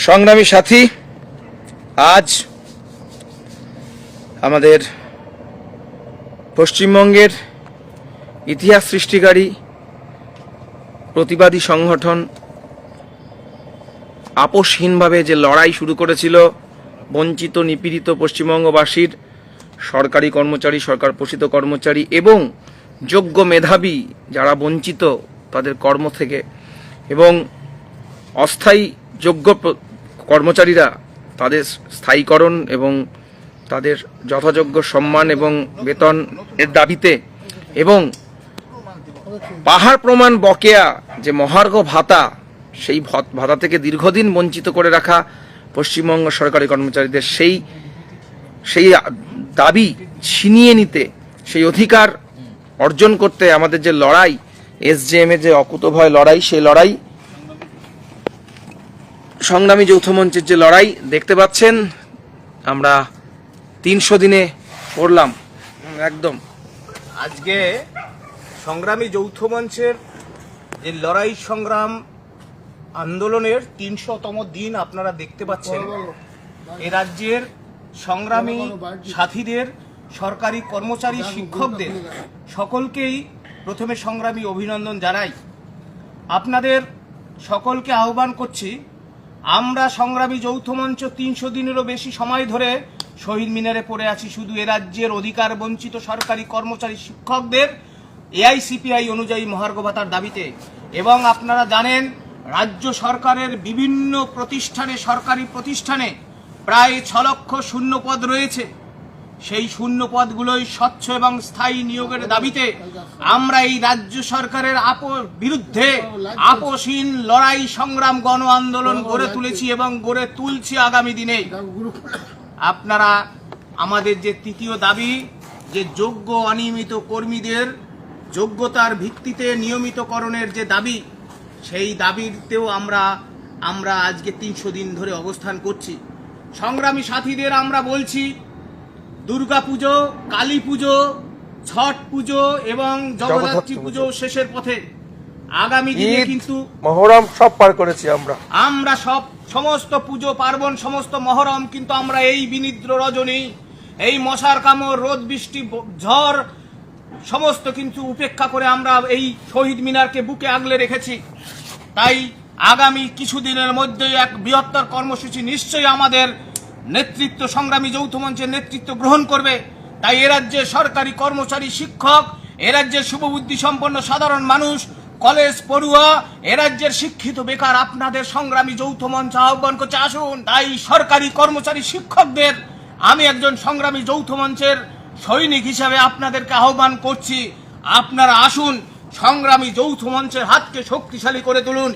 সংগ্রামী সাথী, আজ আমাদের পশ্চিমবঙ্গের ইতিহাস সৃষ্টিকারী প্রতিবাদী সংগঠন আপোষহীনভাবে যে লড়াই শুরু করেছিল বঞ্চিত নিপীড়িত পশ্চিমবঙ্গবাসীর সরকারি কর্মচারী, সরকার পোষিত কর্মচারী এবং যোগ্য মেধাবী যারা বঞ্চিত তাদের কর্ম থেকে, এবং অস্থায়ী যোগ্য কর্মচারীরা তাদের স্থায়ীকরণ এবং তাদের যথাযোগ্য সম্মান এবং বেতন এর দাবিতে, এবং পাহাড় প্রমাণ বকেয়া যে মহার্ঘ ভাতা, সেই ভাতা থেকে দীর্ঘদিন বঞ্চিত করে রাখা পশ্চিমবঙ্গ সরকারি কর্মচারীদের সেই দাবি ছিনিয়ে নিতে, সেই অধিকার অর্জন করতে আমাদের যে লড়াই, এসজেএম এর যে অকুতোভয় লড়াই, সেই লড়াই সংগ্রামী যৌথ মঞ্চের যে লড়াই দেখতে পাচ্ছেন, আমরা 300 দিনে পড়লাম। একদম আজকে সংগ্রামী যৌথ মঞ্চের যে লড়াই সংগ্রাম আন্দোলনের 300তম দিন আপনারা দেখতে পাচ্ছেন। এ রাজ্যের সংগ্রামী সাথীদের, সরকারি কর্মচারী, শিক্ষকদের সকলকেই প্রথমে সংগ্রামী অভিনন্দন জানাই। আপনাদের সকলকে আহ্বান করছি, আমরা সংগ্রামী যৌথ মঞ্চ 300 দিনেরও বেশি সময় ধরে শহীদ মিনারে পড়ে আছি শুধু এ রাজ্যের অধিকার বঞ্চিত সরকারি কর্মচারী শিক্ষকদের এআইসিপিআই অনুযায়ী মহার্ঘ ভাতার দাবিতে। এবং আপনারা জানেন, রাজ্য সরকারের বিভিন্ন প্রতিষ্ঠানে, সরকারি প্রতিষ্ঠানে প্রায় 6 লক্ষ শূন্য পদ রয়েছে। সেই শূন্য পদগুলোই স্বচ্ছ এবং স্থায়ী নিয়োগের দাবিতে আমরা এই রাজ্য সরকারের বিরুদ্ধে আপোষহীন লড়াই সংগ্রাম গণ আন্দোলন গড়ে তুলেছি এবং গড়ে তুলছি আগামী দিনে। আপনারা আমাদের যে তৃতীয় দাবি, যে যোগ্য অনিয়মিত কর্মীদের যোগ্যতার ভিত্তিতে নিয়মিতকরণের যে দাবি, সেই দাবিতেও আমরা আজকে 300 দিন ধরে অবস্থান করছি। সংগ্রামী সাথীদের আমরা বলছি, দুর্গা পুজো, কালী পুজো, ছট পুজো এবং জগদ্ধাত্রী পুজো শেষের পথে। আগামী দিনে কিন্তু মহরম সব পার করেছি আমরা সমস্ত পুজো পার্বণ, সমস্ত মহরম কিন্তু আমরা এই বিনিদ্র রজনী, এই মশার কামড়, রোদ বৃষ্টি ঝড় সমস্ত কিন্তু উপেক্ষা করে আমরা এই শহীদ মিনারকে বুকে আগলে রেখেছি। তাই আগামী কিছুদিনের মধ্যেই এক বৃহত্তর কর্মসূচি নিশ্চয়ই আমাদের নেতৃত্ব, সংগ্রামী যৌথ মঞ্চের নেতৃত্ব গ্রহণ করবে। তাই এ রাজ্যের সরকারি কর্মচারী, শিক্ষক, এ রাজ্যের শুভবুদ্ধি সম্পন্ন সাধারণ মানুষ, কলেজ পড়ুয়া, এ রাজ্যের শিক্ষিত বেকার, আপনাদের সংগ্রামী যৌথ মঞ্চ আহ্বান করছে, আসুন। তাই সরকারি কর্মচারী শিক্ষকদের আমি একজন সংগ্রামী যৌথ মঞ্চের সৈনিক হিসাবে আপনাদেরকে আহ্বান করছি, আপনারা আসুন, সংগ্রামী যৌথ মঞ্চের হাতকে শক্তিশালী করে তুলুন।